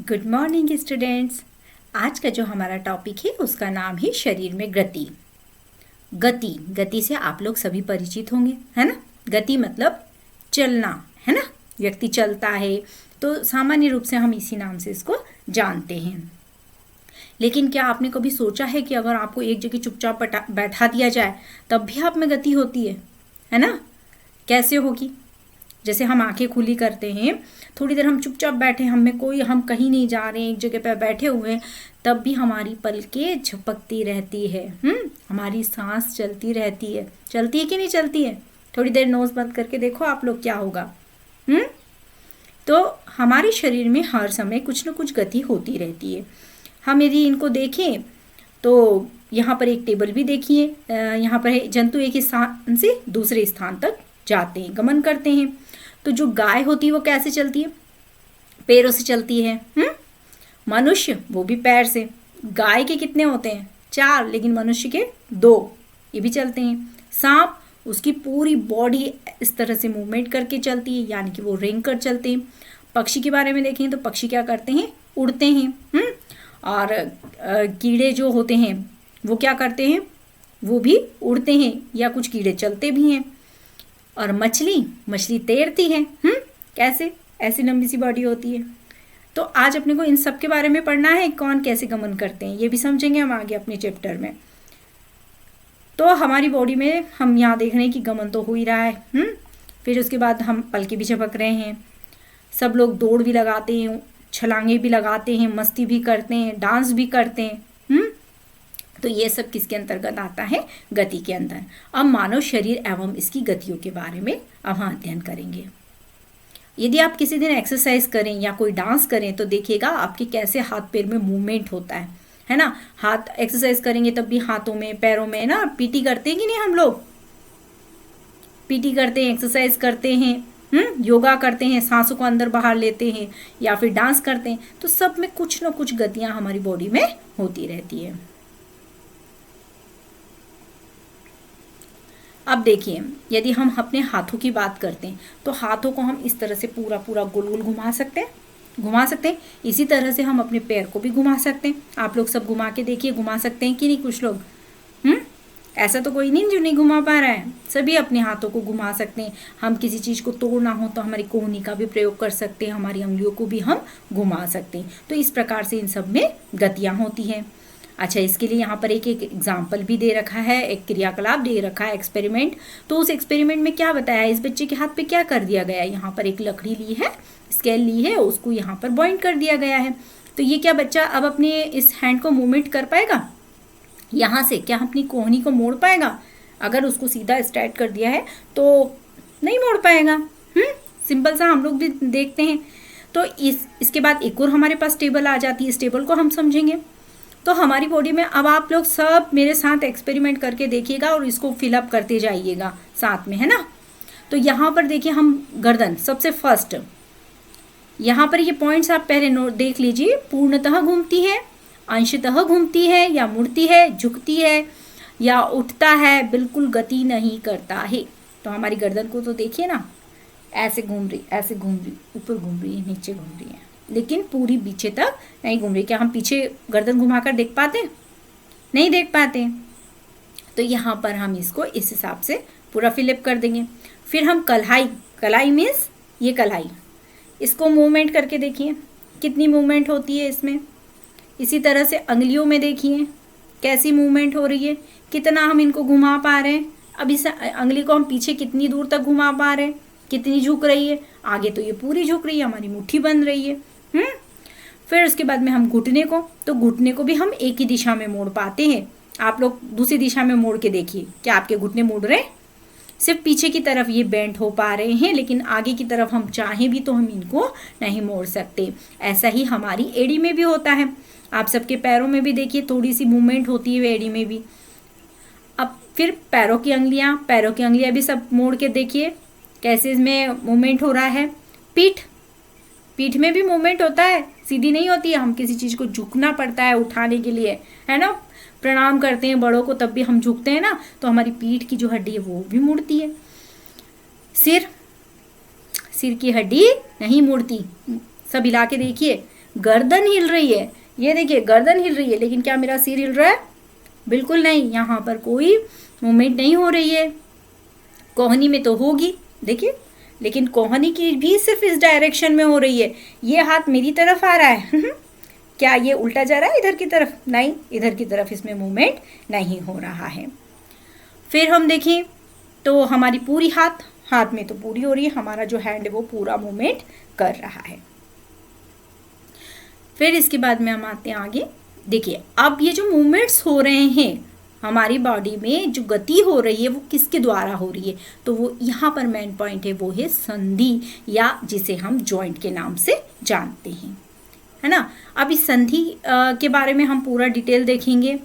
Good morning students. आज का जो हमारा टॉपिक है उसका नाम है शरीर में गति। गति गति से आप लोग सभी परिचित होंगे, है ना। गति मतलब चलना, है ना। व्यक्ति चलता है तो सामान्य रूप से हम इसी नाम से इसको जानते हैं। लेकिन क्या आपने कभी सोचा है कि अगर आपको एक जगह चुपचाप बैठा दिया जाए तब भी आप में गति होती है ना। कैसे होगी? जैसे हम आंखें खुली करते हैं, थोड़ी देर हम चुपचाप बैठे, हम कहीं नहीं जा रहे हैं, एक जगह पर बैठे हुए हैं, तब भी हमारी पलकें झपकती रहती है। हमारी सांस चलती रहती है। चलती है कि नहीं चलती है? थोड़ी देर नोज बंद करके देखो आप लोग, क्या होगा। तो हमारे शरीर में हर समय कुछ न कुछ गति होती रहती है। हम यदि इनको देखें तो यहाँ पर एक टेबल भी देखिए। यहाँ पर जंतु एक स्थान से दूसरे स्थान तक जाते हैं, गमन करते हैं। तो जो गाय होती है वो कैसे चलती है? पैरों से चलती है। मनुष्य वो भी पैर से। गाय के कितने होते हैं? 4, लेकिन मनुष्य के 2, ये भी चलते हैं। सांप, उसकी पूरी बॉडी इस तरह से मूवमेंट करके चलती है, यानी कि वो रेंग कर चलते हैं। पक्षी के बारे में देखें तो पक्षी क्या करते हैं? उड़ते हैं। और कीड़े जो होते हैं वो क्या करते हैं? वो भी उड़ते हैं, या कुछ कीड़े चलते भी हैं। और मछली तैरती है। कैसे? ऐसी लंबी सी बॉडी होती है। तो आज अपने को इन सब के बारे में पढ़ना है, कौन कैसे गमन करते हैं ये भी समझेंगे हम आगे अपने चैप्टर में। तो हमारी बॉडी में हम यहाँ देख रहे हैं कि गमन तो हो ही रहा है। फिर उसके बाद हम पलके भी झपक रहे हैं। सब लोग दौड़ भी लगाते हैं, छलांगे भी लगाते हैं, मस्ती भी करते हैं, डांस भी करते हैं। तो ये सब किसके अंतर्गत आता है? गति के अंदर। अब मानव शरीर एवं इसकी गतियों के बारे में अब हम अध्ययन करेंगे। यदि आप किसी दिन एक्सरसाइज करें या कोई डांस करें तो देखिएगा आपके कैसे हाथ पैर में मूवमेंट होता है ना। हाथ एक्सरसाइज करेंगे तब भी हाथों में पैरों में ना, पीटी करते हैं कि नहीं? हम लोग पीटी करते हैं, एक्सरसाइज करते हैं, योगा करते हैं, सांसों को अंदर बाहर लेते हैं, या फिर डांस करते हैं। तो सब में कुछ ना कुछ गतियां हमारी बॉडी में होती रहती है। अब देखिए, यदि हम अपने हाथों की बात करते हैं तो हाथों को हम इस तरह से पूरा पूरा गोल गोल घुमा सकते हैं। इसी तरह से हम अपने पैर को भी घुमा सकते हैं। आप लोग सब घुमा के देखिए, घुमा सकते हैं कि नहीं कुछ लोग? ऐसा तो कोई नहीं जो नहीं घुमा पा रहा है, सभी अपने हाथों को घुमा सकते हैं। हम किसी चीज़ को तोड़ना हो तो हमारी कोहनी का भी प्रयोग कर सकते हैं, हमारी अंगुलियों को भी हम घुमा सकते हैं। तो इस प्रकार से इन सब में गतियाँ होती हैं। अच्छा, इसके लिए यहाँ पर एक एग्जाम्पल भी दे रखा है, एक क्रियाकलाप दे रखा है, एक्सपेरिमेंट। तो उस एक्सपेरिमेंट में क्या बताया है? इस बच्चे के हाथ पे क्या कर दिया गया है? यहाँ पर एक लकड़ी ली है, स्केल ली है, उसको यहाँ पर पॉइंट कर दिया गया है। तो ये क्या बच्चा अब अपने इस हैंड को मूवमेंट कर पाएगा? यहाँ से क्या अपनी कोहनी को मोड़ पाएगा? अगर उसको सीधा स्ट्रेट कर दिया है तो नहीं मोड़ पाएगा। सिंपल सा हम लोग भी देखते हैं। तो इसके बाद एक और हमारे पास टेबल आ जाती है, इस टेबल को हम समझेंगे। तो हमारी बॉडी में अब आप लोग सब मेरे साथ एक्सपेरिमेंट करके देखिएगा और इसको फिलअप करते जाइएगा साथ में, है ना। तो यहाँ पर देखिए, हम गर्दन सबसे फर्स्ट, यहाँ पर ये पॉइंट्स आप पहले नोट देख लीजिए। पूर्णतः घूमती है, अंशतः घूमती है, या मुड़ती है, झुकती है, या उठता है, बिल्कुल गति नहीं करता है। तो हमारी गर्दन को तो देखिए ना, ऐसे घूम रही, ऐसे घूम रही, ऊपर घूम रही है, नीचे घूम रही है, लेकिन पूरी पीछे तक नहीं घूम रही। क्या हम पीछे गर्दन घुमाकर देख पाते? नहीं देख पाते। तो यहाँ पर हम इसको इस हिसाब से पूरा फिलअप कर देंगे। फिर हम कलाई मीन्स ये कलाई, इसको मूवमेंट करके देखिए कितनी मूवमेंट होती है इसमें। इसी तरह से अंगुलियों में देखिए कैसी मूवमेंट हो रही है, कितना हम इनको घुमा पा रहे हैं। अब इस अंगुली को हम पीछे कितनी दूर तक घुमा पा रहे हैं, कितनी झुक रही है। आगे तो ये पूरी झुक रही है, हमारी मुट्ठी बंद रही है। फिर उसके बाद में हम घुटने को भी हम एक ही दिशा में मोड़ पाते हैं। आप लोग दूसरी दिशा में मोड़ के देखिए, क्या आपके घुटने मुड़ रहे हैं? सिर्फ पीछे की तरफ ये बेंड हो पा रहे हैं, लेकिन आगे की तरफ हम चाहें भी तो हम इनको नहीं मोड़ सकते। ऐसा ही हमारी एड़ी में भी होता है। आप सबके पैरों में भी देखिए थोड़ी सी मूवमेंट होती है एड़ी में भी। अब फिर पैरों की अंगुलियां भी सब मोड़ के देखिए कैसे इसमें मूवमेंट हो रहा है। पीठ में भी मूवमेंट होता है, सीधी नहीं होती है। हम किसी चीज़ को झुकना पड़ता है उठाने के लिए, है ना। प्रणाम करते हैं बड़ों को, तब भी हम झुकते हैं ना, तो हमारी पीठ की जो हड्डी है वो भी मुड़ती है। सिर की हड्डी नहीं मुड़ती। सब हिला के देखिए, गर्दन हिल रही है, ये देखिए गर्दन हिल रही है, लेकिन क्या मेरा सिर हिल रहा है? बिल्कुल नहीं, यहाँ पर कोई मूवमेंट नहीं हो रही है। कोहनी में तो होगी, देखिए, लेकिन कोहनी की भी सिर्फ इस डायरेक्शन में हो रही है। ये हाथ मेरी तरफ आ रहा है क्या ये उल्टा जा रहा है इधर की तरफ? नहीं, इधर की तरफ इसमें मूवमेंट नहीं हो रहा है। फिर हम देखें तो हमारी पूरी हाथ में तो पूरी हो रही है, हमारा जो हैंड है वो पूरा मूवमेंट कर रहा है। फिर इसके बाद में हम आते हैं आगे। देखिए अब ये जो मूवमेंट्स हो रहे हैं हमारी बॉडी में, जो गति हो रही है वो किसके द्वारा हो रही है? तो वो यहाँ पर मेन पॉइंट है, वो है संधि, या जिसे हम जॉइंट के नाम से जानते हैं, है ना। अब इस संधि के बारे में हम पूरा डिटेल देखेंगे।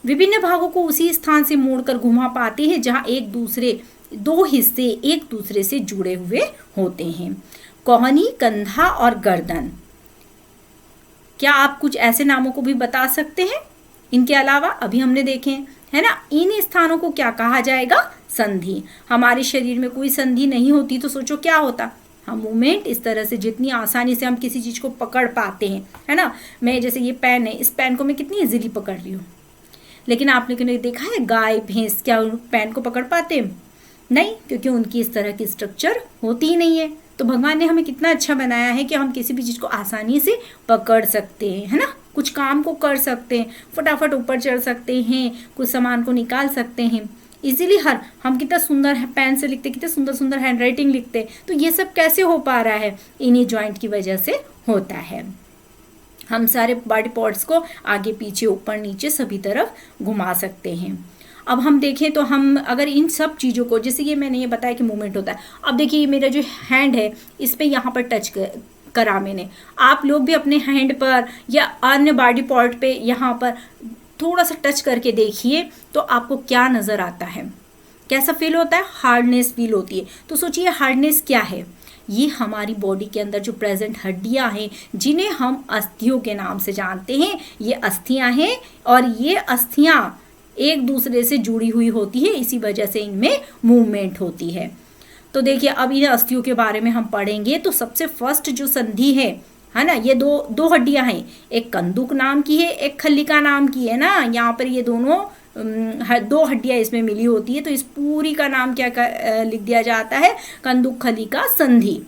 विभिन्न भागों को उसी स्थान से मोड़कर घुमा पाते हैं जहाँ दो हिस्से एक दूसरे से जुड़े हुए होते हैं। कोहनी, कंधा और गर्दन। क्या आप कुछ ऐसे नामों को भी बता सकते हैं इनके अलावा? अभी हमने देखे है ना। इन स्थानों को क्या कहा जाएगा? संधि। हमारे शरीर में कोई संधि नहीं होती तो सोचो क्या होता। हम मूवमेंट इस तरह से जितनी आसानी से हम किसी चीज को पकड़ पाते हैं, है ना। मैं जैसे ये पेन है, इस पेन को मैं कितनी इजीली पकड़ रही हूँ, लेकिन आपने देखा है गाय भैंस क्या पेन को पकड़ पाते हैं? नहीं, क्योंकि उनकी इस तरह की स्ट्रक्चर होती ही नहीं है। तो भगवान ने हमें कितना अच्छा बनाया है कि हम किसी भी चीज़ को आसानी से पकड़ सकते हैं, है ना। कुछ काम को कर सकते हैं, फटाफट ऊपर चढ़ सकते हैं, कुछ सामान को निकाल सकते हैं इजीली। हम कितना सुंदर है पेन से लिखते, कितने सुंदर सुंदर हैंड राइटिंग लिखते। तो ये सब कैसे हो पा रहा है? इन्हीं जॉइंट की वजह से होता है। हम सारे बॉडी पार्ट्स को आगे पीछे ऊपर नीचे सभी तरफ घुमा सकते हैं। अब हम देखें तो हम अगर इन सब चीज़ों को, जैसे ये मैंने ये बताया कि मूवमेंट होता है, अब देखिए ये मेरा जो हैंड है इस पे यहाँ पर टच करा मैंने। आप लोग भी अपने हैंड पर या अन्य बॉडी पार्ट पे यहाँ पर थोड़ा सा टच करके देखिए तो आपको क्या नज़र आता है, कैसा फील होता है? हार्डनेस फील होती है। तो सोचिए हार्डनेस क्या है? ये हमारी बॉडी के अंदर जो प्रेजेंट हड्डियां हैं, जिन्हें हम अस्थियों के नाम से जानते हैं, ये अस्थियां हैं और ये अस्थियां एक दूसरे से जुड़ी हुई होती है, इसी वजह से इनमें मूवमेंट होती है। तो देखिए अब इन अस्थियों के बारे में हम पढ़ेंगे। तो सबसे फर्स्ट जो संधि है ना, ये दो हड्डियां हैं, एक कंदुक नाम की है, एक खल्लिका नाम की है ना। यहाँ पर ये दोनों दो हड्डियां इसमें मिली होती है, तो इस पूरी का नाम क्या लिख दिया जाता है? कंदुक खल्लिका संधि।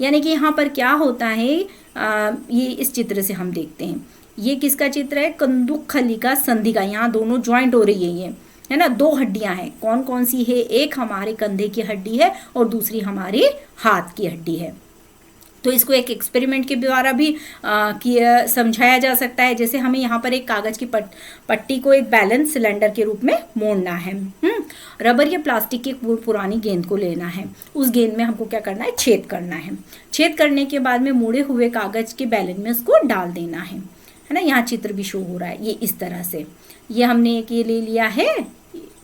यानी कि यहाँ पर क्या होता है, ये इस चित्र से हम देखते हैं, ये किसका चित्र है? कंदुक खल्लिका संधि का। यहाँ दोनों ज्वाइंट हो रही है, ये है ना, दो हड्डियां हैं। कौन कौन सी है? एक हमारे कंधे की हड्डी है और दूसरी हमारे हाथ की हड्डी है। तो इसको एक एक्सपेरिमेंट के द्वारा भी समझाया जा सकता है। जैसे हमें यहाँ पर एक कागज की पट्टी को एक बैलेंस सिलेंडर के रूप में मोड़ना है। रबर या प्लास्टिक की पुरानी गेंद को लेना है, उस गेंद में हमको क्या करना है? छेद करना है। छेद करने के बाद में मुड़े हुए कागज के बैलेंस में उसको डाल देना है ना। यहाँ चित्र भी शो हो रहा है, ये इस तरह से। ये हमने एक ये ले लिया है,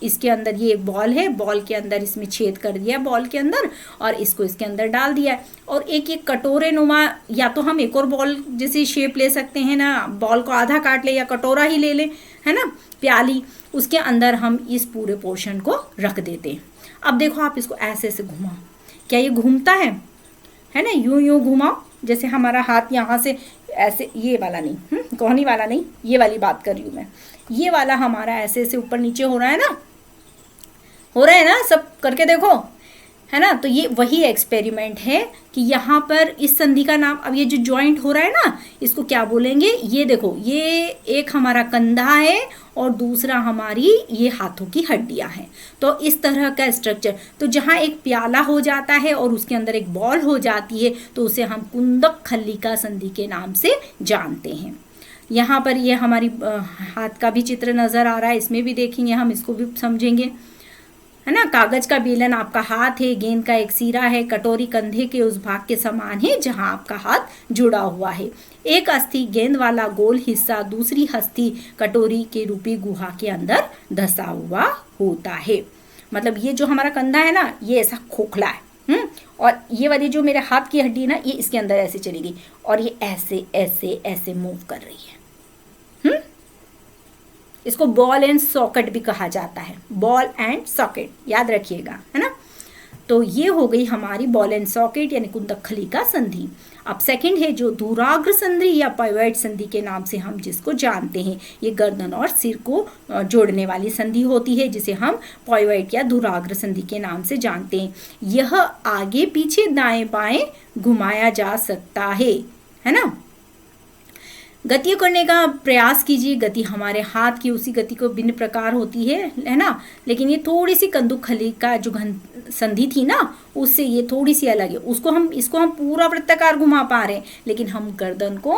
इसके अंदर ये एक बॉल है, बॉल के अंदर इसमें छेद कर दिया बॉल के अंदर और इसको इसके अंदर डाल दिया है। और एक कटोरे नुमा, या तो हम एक और बॉल जैसी शेप ले सकते हैं ना, बॉल को आधा काट ले या कटोरा ही ले लें, है ना, प्याली, उसके अंदर हम इस पूरे पोर्शन को रख देते हैं। अब देखो आप इसको ऐसे ऐसे घुमाओ, क्या ये घूमता है ना? यूं यूं घुमाओ, जैसे हमारा हाथ यहाँ से ऐसे, ये वाला नहीं, कोहनी वाला नहीं, ये वाली बात कर रही हूँ मैं। ये वाला हमारा ऐसे ऐसे ऊपर नीचे हो रहा है ना, हो रहा है ना, सब करके देखो, है ना। तो ये वही एक्सपेरिमेंट है कि यहाँ पर इस संधि का नाम, अब ये जो जॉइंट हो रहा है ना, इसको क्या बोलेंगे? ये देखो, ये एक हमारा कंधा है और दूसरा हमारी ये हाथों की हड्डियां हैं। तो इस तरह का स्ट्रक्चर, तो जहाँ एक प्याला हो जाता है और उसके अंदर एक बॉल हो जाती है, तो उसे हम कुंदक खल्लिका संधि के नाम से जानते हैं। यहाँ पर ये हमारी हाथ का भी चित्र नजर आ रहा है, इसमें भी देखेंगे हम, इसको भी समझेंगे, है ना। कागज का बेलन आपका हाथ है, गेंद का एक सिरा है, कटोरी कंधे के उस भाग के समान है जहां आपका हाथ जुड़ा हुआ है। एक अस्थि गेंद वाला गोल हिस्सा दूसरी अस्थि कटोरी के रूपी गुहा के अंदर धसा हुआ होता है। मतलब ये जो हमारा कंधा है ना, ये ऐसा खोखला है, और ये वाली जो मेरे हाथ की हड्डी है ना, ये इसके अंदर ऐसे चली गई और ये ऐसे ऐसे ऐसे मूव कर रही है। इसको बॉल एंड सॉकेट भी कहा जाता है, बॉल एंड सॉकेट, याद रखिएगा, है ना। तो ये हो गई हमारी बॉल एंड सॉकेट यानी कुंतक खलिका संधि। अब सेकंड है जो धुराग्र संधि या पाइवॉट संधि के नाम से हम जिसको जानते हैं, ये गर्दन और सिर को जोड़ने वाली संधि होती है जिसे हम पाइवॉट या धुराग्र संधि के नाम से जानते हैं। यह आगे पीछे दाएं बाएं घुमाया जा सकता है ना। गति करने का प्रयास कीजिए, गति हमारे हाथ की उसी गति को भिन्न प्रकार होती है ना, लेकिन ये थोड़ी सी कंदुक खलिका जो संधि थी ना उससे ये थोड़ी सी अलग है। इसको हम पूरा वृत्ताकार घुमा पा रहे हैं, लेकिन हम गर्दन को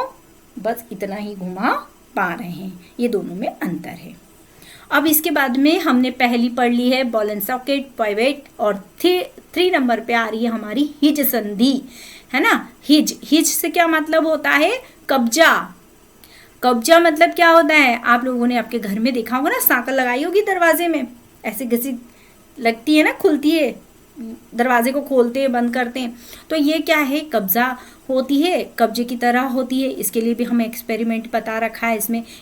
बस इतना ही घुमा पा रहे हैं। ये दोनों में अंतर है। अब इसके बाद में हमने पहली पढ़ ली है बॉल एंड सॉकेट, पाइवॉट, और 3 नंबर पे आ रही है हमारी हिज संधि, है ना। हिज से क्या मतलब होता है? कब्जा। कब्जा मतलब क्या होता है? आप लोगों ने आपके घर में देखा होगा ना, सांकल लगाई होगी दरवाजे में, ऐसे घसी लगती है ना, खुलती है, दरवाजे को खोलते हैं बंद करते हैं, तो ये क्या है? कब्जा होती है, कब्जे की तरह होती है। इसके लिए भी हमें एक्सपेरिमेंट बता रखा है।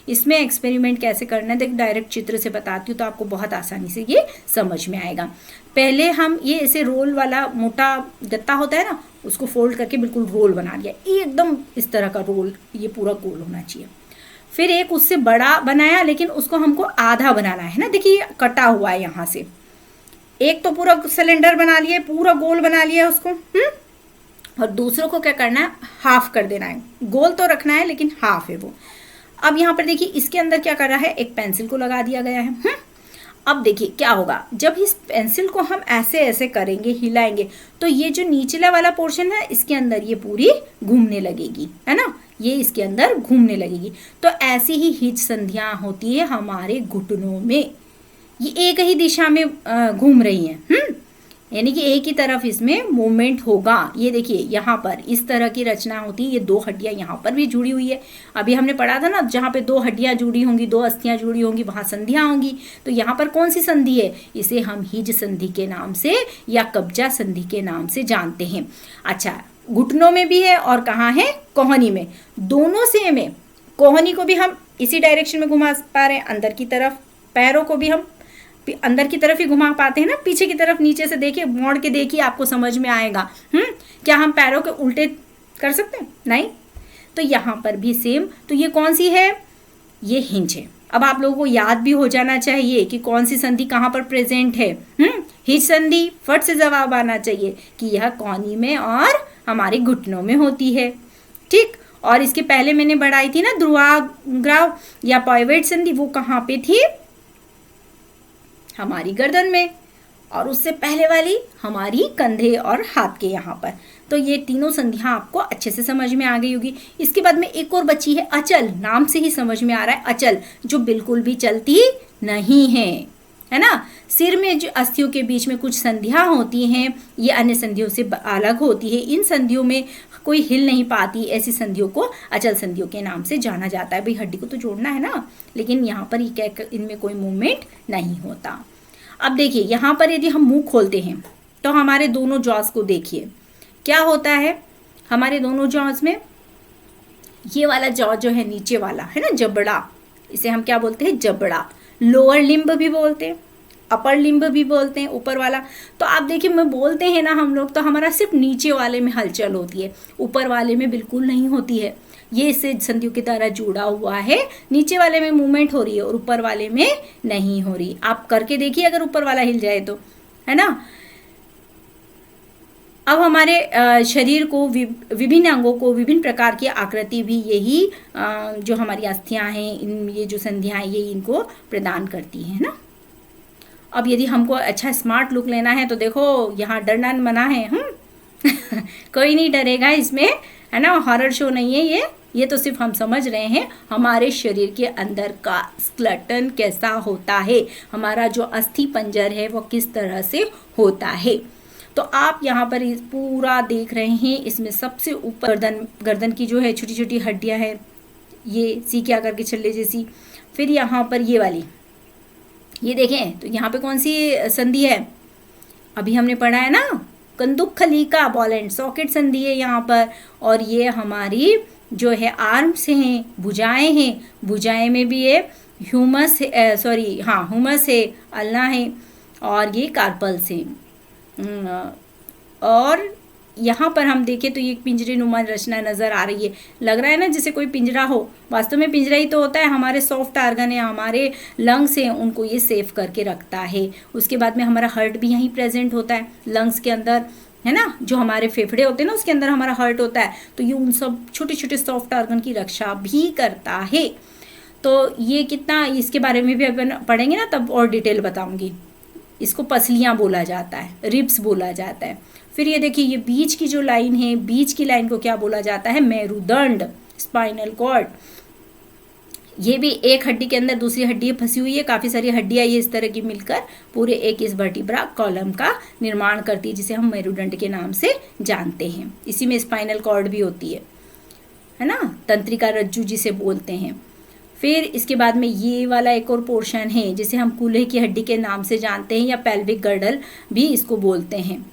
इसमें एक्सपेरिमेंट कैसे करना है देख, डायरेक्ट चित्र से बताती हूँ तो आपको बहुत आसानी से ये समझ में आएगा। पहले हम ये ऐसे रोल वाला मोटा गत्ता होता है ना, उसको फोल्ड करके बिल्कुल रोल बना लिया, एकदम इस तरह का रोल, ये पूरा गोल होना चाहिए। फिर एक उससे बड़ा बनाया, लेकिन उसको हमको आधा बनाना है ना, देखिए कटा हुआ है यहाँ से। एक तो पूरा सिलेंडर बना लिया, पूरा गोल बना लिया उसको, और दूसरों को क्या करना है? हाफ कर देना है। गोल तो रखना है लेकिन हाफ है वो। अब यहाँ पर देखिए इसके अंदर क्या कर रहा है? एक पेंसिल को लगा दिया गया है। अब देखिए क्या होगा, जब इस पेंसिल को हम ऐसे ऐसे करेंगे, हिलाएंगे, तो ये जो निचला वाला पोर्शन है इसके अंदर ये पूरी घूमने लगेगी, है ना, ये इसके अंदर घूमने लगेगी। तो ऐसी ही हिज संधियां होती है हमारे घुटनों में, ये एक ही दिशा में घूम रही हैं, यानी कि एक ही तरफ इसमें मूवमेंट होगा। ये देखिए यहाँ पर इस तरह की रचना होती है, ये 2 हड्डियां यहाँ पर भी जुड़ी हुई है। अभी हमने पढ़ा था ना, जहाँ पे 2 हड्डियां जुड़ी होंगी, 2 अस्थियां जुड़ी होंगी, वहां संधियां होंगी। तो यहाँ पर कौन सी संधि है? इसे हम हिज संधि के नाम से या कब्जा संधि के नाम से जानते हैं। अच्छा, घुटनों में भी है और कहाँ है? कोहनी में। दोनों सेम है। कोहनी को भी हम इसी डायरेक्शन में घुमा पा रहे हैं अंदर की तरफ, पैरों को भी हम अंदर की तरफ ही घुमा पाते हैं ना, पीछे की तरफ नीचे से देखिए, मोड़ के देखिए, आपको समझ में आएगा। क्या हम पैरों के उल्टे कर सकते हैं? नहीं। तो यहाँ पर भी सेम। तो ये कौन सी है? ये हिंज है। अब आप लोगों को याद भी हो जाना चाहिए कि कौन सी संधि कहाँ पर प्रेजेंट है। हिज संधि, फट से जवाब आना चाहिए कि यह कोहनी में और हमारे घुटनों में होती है। ठीक। और इसके पहले मैंने बढ़ाई थी ना ध्रुवाग्राव या पाइवॉट संधि, वो कहाँ पे थी? हमारी गर्दन में। और उससे पहले वाली हमारी कंधे और हाथ के यहाँ पर। तो ये तीनों संधियां आपको अच्छे से समझ में आ गई होगी। इसके बाद में एक और बची है अचल, नाम से ही समझ में आ रहा है अचल, जो बिल्कुल भी चलती नहीं है ना। सिर में जो अस्थियों के बीच में कुछ संधियां होती हैं, ये अन्य संधियों से अलग होती है। इन संधियों में कोई हिल नहीं पाती, ऐसी संधियों को अचल संधियों के नाम से जाना जाता है। भाई हड्डी को तो जोड़ना है ना, लेकिन यहाँ पर इनमें कोई मूवमेंट नहीं होता। अब देखिए यहाँ पर यदि हम मुंह खोलते हैं तो हमारे दोनों जॉस को देखिए क्या होता है। हमारे दोनों जॉस में ये वाला जॉ जो है नीचे वाला है ना, जबड़ा, इसे हम क्या बोलते हैं? जबड़ा। लोअर लिम्ब भी बोलते हैं, अपर लिम्ब भी बोलते हैं, ऊपर वाला। तो आप देखिए मैं बोलते हैं ना हम लोग, तो हमारा सिर्फ नीचे वाले में हलचल होती है, ऊपर वाले में बिल्कुल नहीं होती है। ये इससे संधियों की तरह जुड़ा हुआ है, नीचे वाले में मूवमेंट हो रही है और ऊपर वाले में नहीं हो रही। आप करके देखिए अगर ऊपर वाला हिल जाए तो, है ना। अब हमारे शरीर को विभिन्न अंगों को विभिन्न प्रकार की आकृति भी यही जो हमारी अस्थियां हैं, ये जो संधियां हैं, ये इनको प्रदान करती है ना। अब यदि हमको अच्छा स्मार्ट लुक लेना है तो देखो यहाँ डरना मना है। कोई नहीं डरेगा इसमें, है ना। हॉरर शो नहीं है ये तो सिर्फ हम समझ रहे हैं हमारे शरीर के अंदर का स्केलेटन कैसा होता है, हमारा जो अस्थि पंजर है वो किस तरह से होता है। तो आप यहाँ पर पूरा देख रहे हैं, इसमें सबसे ऊपर गर्दन की जो है छोटी छोटी हड्डियाँ हैं, ये सीके आकर के छल्ले जैसी। फिर यहाँ पर ये वाली, ये देखें तो यहाँ पे कौन सी संधि है? अभी हमने पढ़ा है ना, कंदुक खलिका, बॉल एंड सॉकेट संधि है यहाँ पर। और ये हमारी जो है आर्म्स हैं, भुजाएं हैं, भुजाएं में भी ये ह्यूमस है, ह्यूमस है, अल्ना है, और ये कार्पल्स है, और यहाँ पर हम देखें तो ये पिंजरे नुमा रचना नज़र आ रही है। लग रहा है ना जैसे कोई पिंजरा हो, वास्तव में पिंजरा ही तो होता है। हमारे सॉफ्ट आर्गन है, हमारे लंग्स हैं, उनको ये सेव करके रखता है। उसके बाद में हमारा हार्ट भी यहीं प्रेजेंट होता है लंग्स के अंदर, है ना। जो हमारे फेफड़े होते हैं ना, उसके अंदर हमारा हार्ट होता है। तो ये उन सब छोटे छोटे सॉफ्ट आर्गन की रक्षा भी करता है। तो ये कितना, इसके बारे में भी अपन पढ़ेंगे ना तब और डिटेल बताऊंगी। इसको पसलियाँ बोला जाता है, रिब्स बोला जाता है। फिर ये देखिए, ये बीच की जो लाइन है, बीच की लाइन को क्या बोला जाता है? मेरुदंड, स्पाइनल कॉर्ड। ये भी एक हड्डी के अंदर दूसरी हड्डी फंसी हुई है, काफ़ी सारी हड्डियाँ ये इस तरह की मिलकर पूरे एक इस वर्टिब्रा कॉलम का निर्माण करती है, जिसे हम मेरुदंड के नाम से जानते हैं। इसी में स्पाइनल कॉर्ड भी होती है ना, तंत्रिका रज्जु जिसे बोलते हैं। फिर इसके बाद में ये वाला एक और पोर्शन है जिसे हम कूल्हे की हड्डी के नाम से जानते हैं, या पेल्विक गर्डल भी इसको बोलते हैं।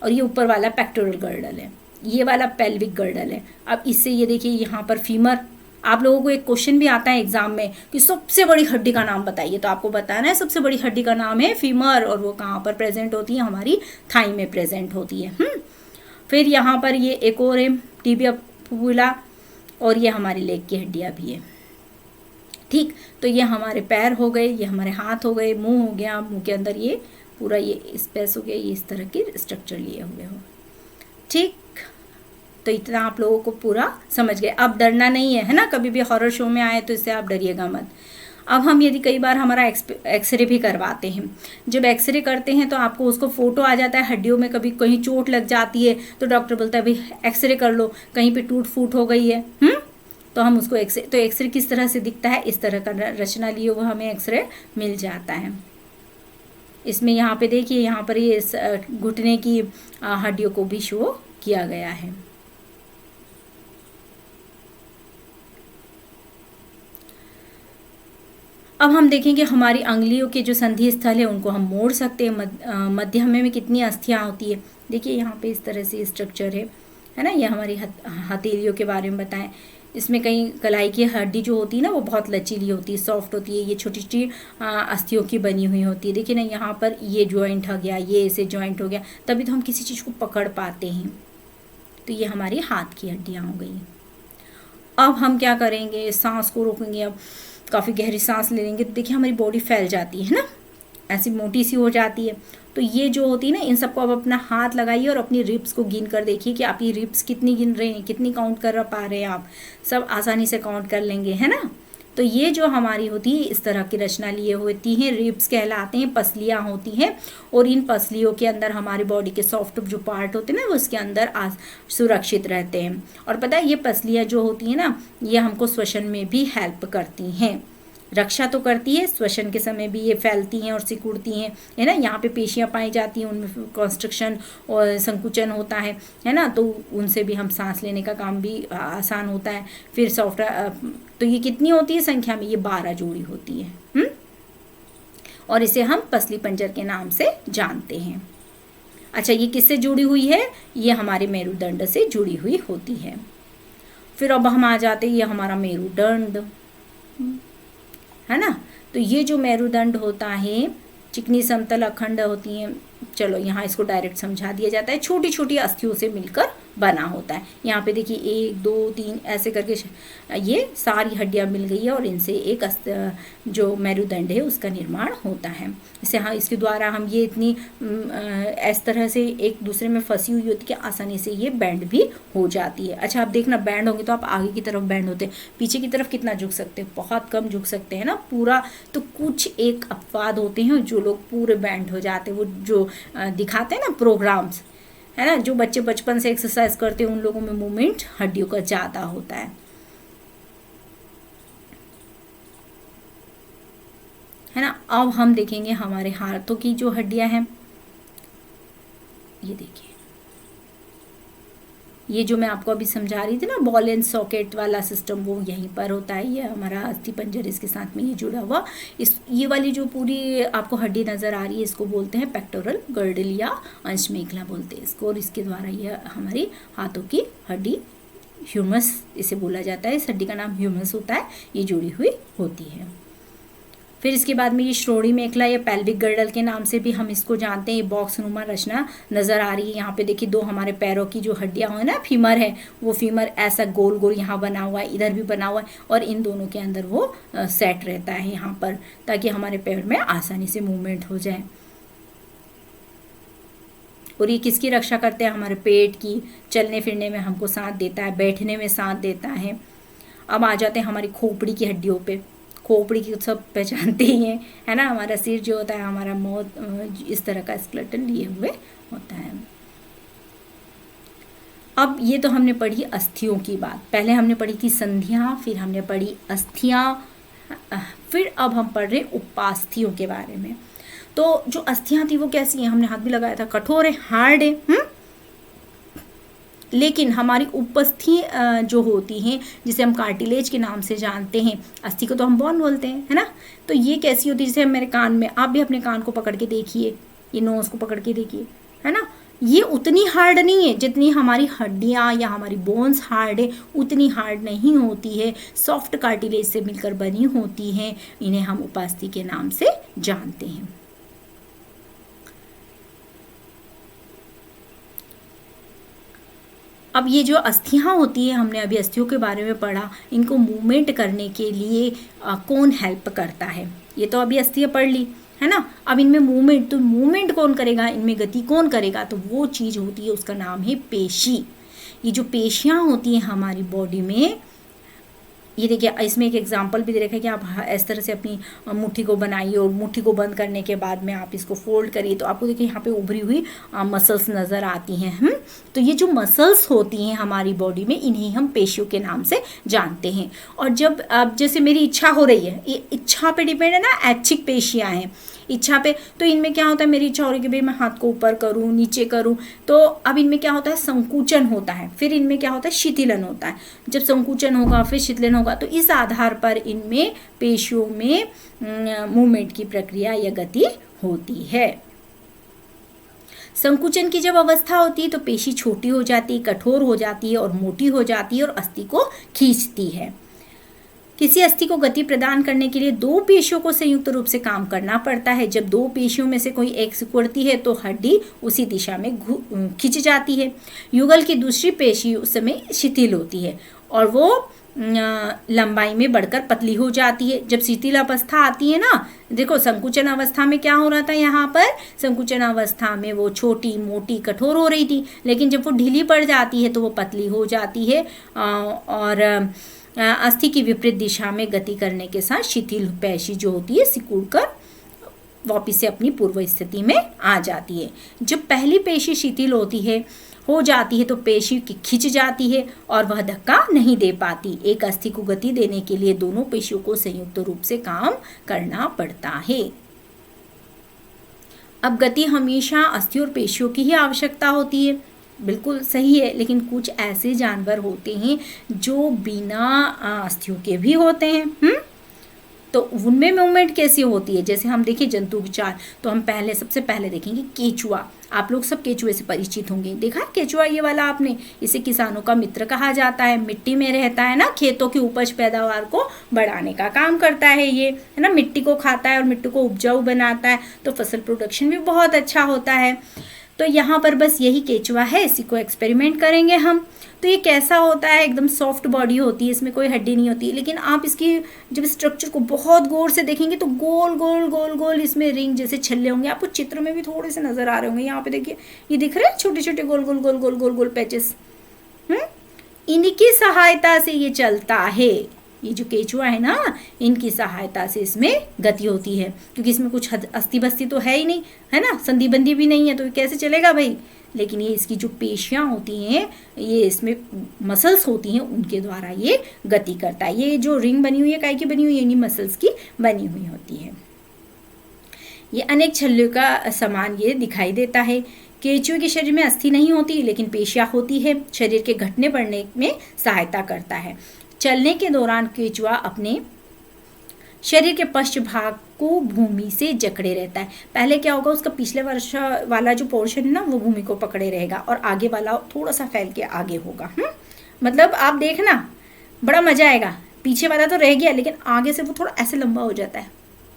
और ये ऊपर वाला पेक्टोरल गर्डल है, ये वाला पेल्विक गर्डल है। अब इससे ये देखिए यहाँ पर फीमर, आप लोगों को एक क्वेश्चन भी आता है एग्जाम में कि सबसे बड़ी हड्डी का नाम बताइए, तो आपको बताना है सबसे बड़ी हड्डी का नाम है फीमर, और वो कहाँ पर प्रेजेंट होती है? हमारी थाई में प्रेजेंट होती है। फिर यहाँ पर ये एक और है टिबिया फिबुला, और ये हमारी लेग की हड्डियाँ भी है। ठीक, तो ये हमारे पैर हो गए, ये हमारे हाथ हो गए, मुंह हो गया, मुंह के अंदर ये पूरा ये स्पेस हो गया, ये इस तरह के स्ट्रक्चर लिए हुए हो। ठीक, तो इतना आप लोगों को पूरा समझ गए। अब डरना नहीं है ना, कभी भी हॉरर शो में आए तो इससे आप डरिएगा मत। अब हम यदि कई बार हमारा एक्सरे भी करवाते हैं, जब एक्सरे करते हैं तो आपको उसको फोटो आ जाता है हड्डियों में, कभी कहीं चोट लग जाती है तो डॉक्टर बोलता है भाई एक्सरे कर लो, कहीं पे टूट फूट हो गई है, तो हम उसको एक्सरे किस तरह से दिखता है? इस तरह का रचना लिए हुआ हमें एक्सरे मिल जाता है। इसमें यहाँ पे देखिए, यहाँ पर ये घुटने की हड्डियों को भी शो किया गया है। अब हम देखेंगे हमारी अंगुलियों के जो संधि स्थल है उनको हम मोड़ सकते हैं। मध्य में कितनी अस्थियाँ होती है, देखिए यहाँ पे इस तरह से स्ट्रक्चर है ना। ये हमारी हथेलियों के बारे में बताएं। इसमें कहीं कलाई की हड्डी जो होती है ना, वो बहुत लचीली होती है, सॉफ्ट होती है, ये छोटी छोटी अस्थियों की बनी हुई होती है। देखिए ना, यहाँ पर ये जॉइंट हो गया, ये ऐसे जॉइंट हो गया, तभी तो हम किसी चीज़ को पकड़ पाते हैं। तो ये हमारी हाथ की हड्डियाँ हो गई। अब हम क्या करेंगे? सांस को रोकेंगे। अब काफ़ी गहरी सांस ले लेंगे तो देखिए हमारी बॉडी फैल जाती है ना, ऐसी मोटी सी हो जाती है। तो ये जो होती है ना, इन सबको अब अपना हाथ लगाइए और अपनी रिब्स को गिन कर देखिए कि आप ये रिब्स कितनी गिन रहे हैं, कितनी काउंट कर पा रहे हैं। आप सब आसानी से काउंट कर लेंगे, है ना। तो ये जो हमारी होती है इस तरह की रचना लिए होती हैं, रिब्स कहलाते हैं, पसलियाँ होती हैं। और इन पसलियों के अंदर हमारी बॉडी के सॉफ्ट जो पार्ट होते हैं ना, वो उसके अंदर सुरक्षित रहते हैं। और पता है, ये पसलियाँ जो होती हैं ना, ये हमको श्वसन में भी हेल्प करती हैं, रक्षा तो करती है, श्वसन के समय भी ये फैलती हैं और सिकुड़ती हैं, है ना। यहाँ पे पेशियाँ पाई जाती हैं, उनमें कॉन्स्ट्रक्शन और संकुचन होता है ना, तो उनसे भी हम सांस लेने का काम भी आसान होता है। फिर सॉफ्ट, तो ये कितनी होती है संख्या में? ये 12 जोड़ी होती है। और इसे हम पसली पंजर के नाम से जानते हैं। अच्छा, ये किससे जुड़ी हुई है? ये हमारे मेरुदंड से जुड़ी हुई होती है। फिर अब हम आ जाते हैं, ये हमारा मेरुदंड है ना। तो ये जो मेरुदंड होता है, चिकनी समतल अखंड होती हैं। चलो यहाँ इसको डायरेक्ट समझा दिया जाता है, छोटी छोटी अस्थियों से मिलकर बना होता है। यहाँ पे देखिए 1 2 3 ऐसे करके ये सारी हड्डियाँ मिल गई है और इनसे एक जो मेरुदंड है उसका निर्माण होता है। इसे हाँ, इसके द्वारा हम ये इतनी इस तरह से एक दूसरे में फंसी हुई होती है कि आसानी से ये बैंड भी हो जाती है। अच्छा, आप देखना, बैंड होंगे तो आप आगे की तरफ बैंड होते हैं, पीछे की तरफ कितना झुक सकते हैं? बहुत कम झुक सकते हैं ना पूरा। तो कुछ एक अपवाद होते हैं जो लोग पूरे बैंड हो जाते हैं, वो जो दिखाते हैं ना प्रोग्राम्स, है ना, जो बच्चे बचपन से एक्सरसाइज करते हैं, उन लोगों में मूवमेंट हड्डियों का ज़्यादा होता है ना। अब हम देखेंगे हमारे हाथों की जो हड्डियां हैं, ये देखिए, ये जो मैं आपको अभी समझा रही थी ना, बॉल एंड सॉकेट वाला सिस्टम, वो यहीं पर होता है। ये हमारा अस्थि पंजर इसके साथ में ये जुड़ा हुआ, ये वाली जो पूरी आपको हड्डी नज़र आ रही है, इसको बोलते हैं पेक्टोरल गर्डल या अंश मेखला बोलते हैं इसको। और इसके द्वारा ये हमारी हाथों की हड्डी, ह्यूमस इसे बोला जाता है, इस हड्डी का नाम ह्यूमस होता है, ये जुड़ी हुई होती है। फिर इसके बाद में ये श्रोणि मेखला या पेल्विक गर्डल के नाम से भी हम इसको जानते हैं। ये बॉक्स नुमा रचना नजर आ रही है। यहाँ पे देखिए 2 हमारे पैरों की जो हड्डियां हो ना, फीमर है, वो फीमर ऐसा गोल गोल यहाँ बना हुआ है, इधर भी बना हुआ है, और इन दोनों के अंदर वो सेट रहता है यहाँ पर, ताकि हमारे पैर में आसानी से मूवमेंट हो जाए। और ये किसकी रक्षा करते हैं? हमारे पेट की। चलने फिरने में हमको साथ देता है, बैठने में साथ देता है। अब आ जाते हैं हमारी खोपड़ी की हड्डियों पे। खोपड़ी की सब पहचानते ही हैं, है ना। हमारा सिर जो होता है, हमारा मुंह इस तरह का स्केलेटन लिए हुए होता है। अब ये तो हमने पढ़ी अस्थियों की बात। पहले हमने पढ़ी थी संधियां, फिर हमने पढ़ी अस्थियां, फिर अब हम पढ़ रहे उपास्थियों के बारे में। तो जो अस्थियां थी वो कैसी हैं? हमने हाथ भी लगाया था, कठोर है, हार्ड है। लेकिन हमारी उपस्थि जो होती हैं, जिसे हम कार्टिलेज के नाम से जानते हैं, अस्थि को तो हम बोन बोलते हैं, है ना। तो ये कैसी होती है? जैसे मेरे कान में, आप भी अपने कान को पकड़ के देखिए, ये नोज को पकड़ के देखिए, है ना। ये उतनी हार्ड नहीं है जितनी हमारी हड्डियाँ या हमारी बोन्स हार्ड है, उतनी हार्ड नहीं होती है। सॉफ्ट कार्टिलेज से मिलकर बनी होती हैं। इन्हें हम उपास्थि के नाम से जानते हैं। अब ये जो अस्थियां होती है, हमने अभी अस्थियों के बारे में पढ़ा, इनको मूवमेंट करने के लिए कौन हेल्प करता है? ये तो अभी अस्थियां पढ़ ली, है ना। अब इनमें मूवमेंट, तो मूवमेंट कौन करेगा, इनमें गति कौन करेगा? तो वो चीज़ होती है, उसका नाम है पेशी। ये जो पेशियां होती हैं हमारी बॉडी में, ये देखिए इसमें एक एग्जांपल भी दे रखा है कि आप इस तरह से अपनी मुट्ठी को बनाइए और मुट्ठी को बंद करने के बाद में आप इसको फोल्ड करिए, तो आपको देखिए यहाँ पे उभरी हुई मसल्स नज़र आती हैं। तो ये जो मसल्स होती हैं हमारी बॉडी में, इन्हें हम पेशियों के नाम से जानते हैं। और जब अब जैसे मेरी इच्छा हो रही है, ये इच्छा पे डिपेंड है ना, ऐच्छिक पेशियाँ हैं इच्छा पे। तो इनमें क्या होता है, मेरी इच्छा हो रही है कि भाई मैं हाथ को ऊपर करूँ, नीचे करूँ, तो अब इनमें क्या होता है, संकुचन होता है, फिर इनमें क्या होता है, शिथिलन होता है। जब संकुचन होगा फिर शिथिलन होगा, तो इस आधार पर इनमें पेशियों में मूवमेंट की प्रक्रिया या गति होती है। संकुचन की जब अवस्था होती है तो पेशी छोटी हो जाती है, कठोर हो जाती है और मोटी हो जाती है और अस्थि को खींचती है। किसी अस्थि को गति प्रदान करने के लिए 2 पेशियों को संयुक्त रूप से काम करना पड़ता है। जब 2 पेशियों में से कोई एक सिकुड़ती है तो हड्डी उसी दिशा में खिंच जाती है। युगल की दूसरी पेशी उस समय शिथिल होती है और वो लंबाई में बढ़कर पतली हो जाती है। जब शिथिल अवस्था आती है ना, देखो संकुचन अवस्था में क्या हो रहा था, यहाँ पर संकुचन अवस्था में वो छोटी मोटी कठोर हो रही थी, लेकिन जब वो ढीली पड़ जाती है तो वो पतली हो जाती है और अस्थि की विपरीत दिशा में गति करने के साथ शिथिल पेशी जो होती है सिकुड़कर वापिस से अपनी पूर्व स्थिति में आ जाती है। जब पहली पेशी शिथिल हो जाती है तो पेशी की खिंच जाती है और वह धक्का नहीं दे पाती। एक अस्थि को गति देने के लिए दोनों पेशियों को संयुक्त रूप से काम करना पड़ता है। अब गति हमेशा अस्थि और पेशियों की ही आवश्यकता होती है, बिल्कुल सही है, लेकिन कुछ ऐसे जानवर होते हैं जो बिना अस्थियों के भी होते हैं। तो उनमें मूवमेंट कैसी होती है? जैसे हम देखिए जंतु विचार, तो हम सबसे पहले देखेंगे केचुआ। आप लोग सब केचुए से परिचित होंगे, देखा है केचुआ ये वाला आपने? इसे किसानों का मित्र कहा जाता है। मिट्टी में रहता है ना, खेतों की उपज पैदावार को बढ़ाने का काम करता है ये, है ना। मिट्टी को खाता है और मिट्टी को उपजाऊ बनाता है, तो फसल प्रोडक्शन भी बहुत अच्छा होता है। तो यहाँ पर बस यही केचुआ है, इसी को एक्सपेरिमेंट करेंगे हम। तो ये कैसा होता है, एकदम सॉफ्ट बॉडी होती है, इसमें कोई हड्डी नहीं होती, लेकिन आप इसकी जब स्ट्रक्चर को बहुत गौर से देखेंगे तो गोल गोल गोल गोल इसमें रिंग जैसे छल्ले होंगे। आपको चित्र में भी थोड़े से नजर आ रहे होंगे, यहाँ पे देखिए ये दिख रहे हैं छोटे छोटे गोल गोल गोल गोल गोल गोल पैचेस। इनकी सहायता से ये चलता है। ये जो केचुआ है ना, इनकी सहायता से इसमें गति होती है, क्योंकि इसमें कुछ अस्थि बस्ती तो है ही नहीं, है ना, संधि बंदी भी नहीं है, तो कैसे चलेगा भाई। लेकिन ये इसकी जो पेशियां होती हैं, ये इसमें मसल्स होती हैं, उनके द्वारा ये गति करता है। ये जो रिंग बनी हुई है, काय की बनी हुई है, इन्हीं मसल्स की बनी हुई होती है। ये अनेक छल्लों का समान ये दिखाई देता है। केचुए के शरीर में अस्थि नहीं होती, लेकिन पेशियां होती है, शरीर के घटने बढ़ने में सहायता करता है। चलने के दौरान केचुआ अपने शरीर के पश्च भाग को भूमि से जकड़े रहता है। पहले क्या होगा, उसका पिछले वर्ष वाला जो पोर्शन है ना, वो भूमि को पकड़े रहेगा और आगे वाला थोड़ा सा फैल के आगे होगा। मतलब आप देखना, बड़ा मजा आएगा। पीछे वाला तो रह गया, लेकिन आगे से वो थोड़ा ऐसे लंबा हो जाता है,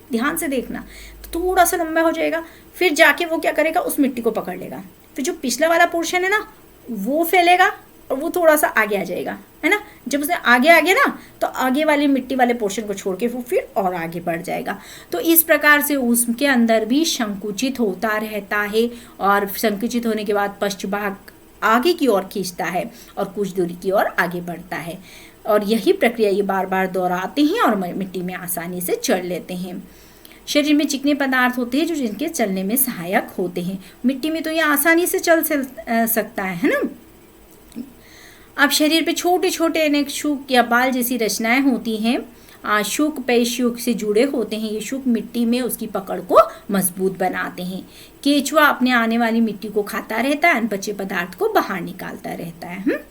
ध्यान से देखना। तो थोड़ा सा लंबा हो जाएगा, फिर जाके वो क्या करेगा, उस मिट्टी को पकड़ लेगा, फिर जो पिछला वाला पोर्शन है ना वो फैलेगा और वो थोड़ा सा आगे आ जाएगा, है ना। जब उसने आगे आ गया ना तो आगे वाली मिट्टी वाले पोर्शन को छोड़ के वो फिर और आगे बढ़ जाएगा। तो इस प्रकार से उसके अंदर भी संकुचित होता रहता है और संकुचित होने के बाद पश्च भाग आगे की ओर खींचता है और कुछ दूरी की ओर आगे बढ़ता है। और यही प्रक्रिया ये बार बार दोहराते हैं और मिट्टी में आसानी से चढ़ लेते हैं। शरीर में चिकने पदार्थ होते हैं जो जिनके चलने में सहायक होते हैं। मिट्टी में तो ये आसानी से चल सकता है ना। अब शरीर पे छोटे छोटे अनेक शुक या बाल जैसी रचनाएं होती हैं। शुक पेशियों से जुड़े होते हैं। ये शुक मिट्टी में उसकी पकड़ को मजबूत बनाते हैं। केचुआ अपने आने वाली मिट्टी को खाता रहता है, अनपचे पदार्थ को बाहर निकालता रहता है।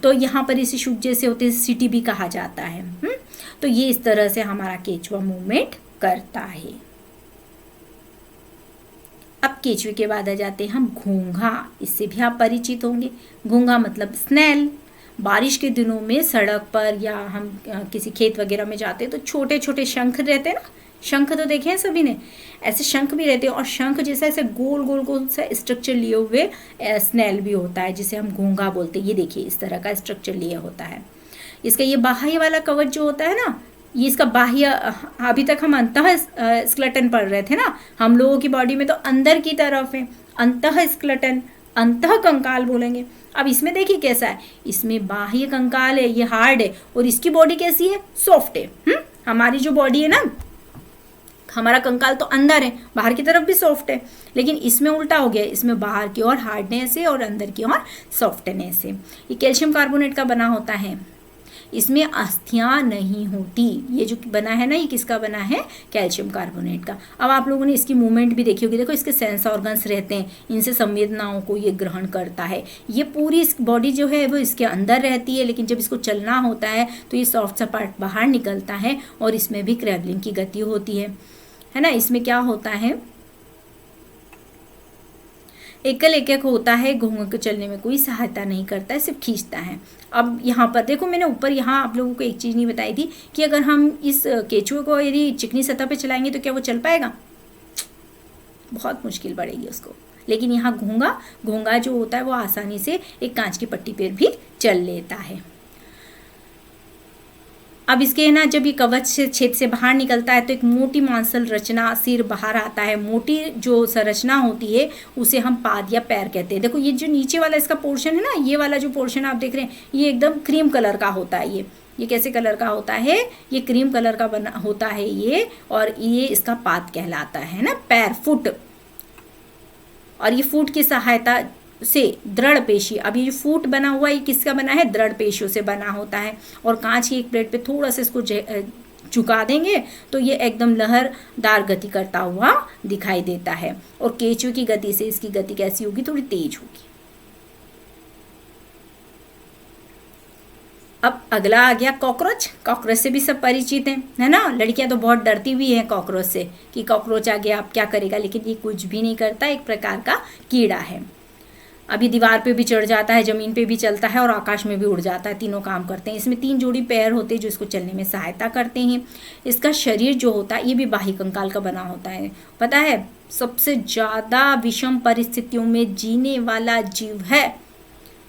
तो यहाँ पर इसे शुक जैसे होते हैं, सिटी भी कहा जाता है। तो ये इस तरह से हमारा केचुआ मूवमेंट करता है। अब केचुए के बाद आ जाते हैं हम घोंघा। इससे भी आप परिचित होंगे। घोंघा मतलब स्नेल। बारिश के दिनों में सड़क पर या हम किसी खेत वगैरह में जाते हैं तो छोटे छोटे शंख रहते हैं ना। शंख तो देखे हैं सभी ने, ऐसे शंख भी रहते हैं और शंख जैसा ऐसे गोल गोल गोल सा स्ट्रक्चर लिए हुए स्नेल भी होता है जिसे हम घोंघा बोलते हैं। ये देखिए इस तरह का स्ट्रक्चर लिया होता है। इसका ये बाह्य वाला कवच जो होता है ना, ये इसका बाह्य, अभी तक हम अंतः स्केलेटन पढ़ रहे थे ना, हम लोगों की बॉडी में तो अंदर की तरफ है अंतः स्केलेटन, अंतः कंकाल बोलेंगे। अब इसमें देखिए कैसा है, इसमें बाह्य कंकाल है, ये हार्ड है और इसकी बॉडी कैसी है, सॉफ्ट है। हमारी जो बॉडी है ना, हमारा कंकाल तो अंदर है, बाहर की तरफ भी सॉफ्ट है, लेकिन इसमें उल्टा हो गया, इसमें बाहर की ओर हार्डनेस है और अंदर की ओर सॉफ्टनेस है। ये कैल्शियम कार्बोनेट का बना होता है। इसमें अस्थियां नहीं होती। ये जो बना है ना, ये किसका बना है, कैल्शियम कार्बोनेट का। अब आप लोगों ने इसकी मूवमेंट भी देखी होगी। देखो इसके सेंस ऑर्गन्स रहते हैं, इनसे संवेदनाओं को ये ग्रहण करता है। ये पूरी बॉडी जो है वो इसके अंदर रहती है, लेकिन जब इसको चलना होता है तो ये सॉफ्ट सा पार्ट बाहर निकलता है और इसमें भी क्रैवलिंग की गति होती है ना। इसमें क्या होता है, एकल एक होता है, घोंघे को चलने में कोई सहायता नहीं करता है, सिर्फ खींचता है। अब यहाँ पर देखो, मैंने ऊपर यहाँ आप लोगों को एक चीज़ नहीं बताई थी कि अगर हम इस केचुए को यदि चिकनी सतह पे चलाएंगे तो क्या वो चल पाएगा, बहुत मुश्किल पड़ेगी उसको। लेकिन यहाँ घोंघा जो होता है वो आसानी से एक कांच की पट्टी पर भी चल लेता है। अब इसके ना जब ये कवच से छेद से बाहर निकलता है तो एक मोटी मांसल रचना सिर बाहर आता है। मोटी जो संरचना होती है उसे हम पाद या पैर कहते हैं। देखो ये जो नीचे वाला इसका पोर्शन है ना, ये वाला जो पोर्शन आप देख रहे हैं ये एकदम क्रीम कलर का होता है। ये कैसे कलर का होता है, ये क्रीम कलर का बना होता है ये, और ये इसका पाद कहलाता है ना, पैर, फुट। और ये फुट की सहायता से दृढ़ पेशी, अब ये जो फूट बना हुआ है ये किसका बना है, दृढ़ पेशियों से बना होता है। और कांच की एक प्लेट पे थोड़ा सा इसको झुका देंगे तो ये एकदम लहरदार गति करता हुआ दिखाई देता है। और केचुए की गति से इसकी गति कैसी होगी, थोड़ी तेज होगी। अब अगला आ गया कॉकरोच। कॉकरोच से भी सब परिचित हैं, है ना। लड़कियां तो बहुत डरती भी हैं कॉकरोच से कि कॉकरोच आ गया अब क्या करेगा, लेकिन ये कुछ भी नहीं करता, एक प्रकार का कीड़ा है। अभी दीवार पे भी चढ़ जाता है, ज़मीन पे भी चलता है और आकाश में भी उड़ जाता है, तीनों काम करते हैं। इसमें 3 जोड़ी पैर होते हैं जो इसको चलने में सहायता करते हैं। इसका शरीर जो होता है ये भी बाह्य कंकाल का बना होता है। पता है सबसे ज़्यादा विषम परिस्थितियों में जीने वाला जीव है।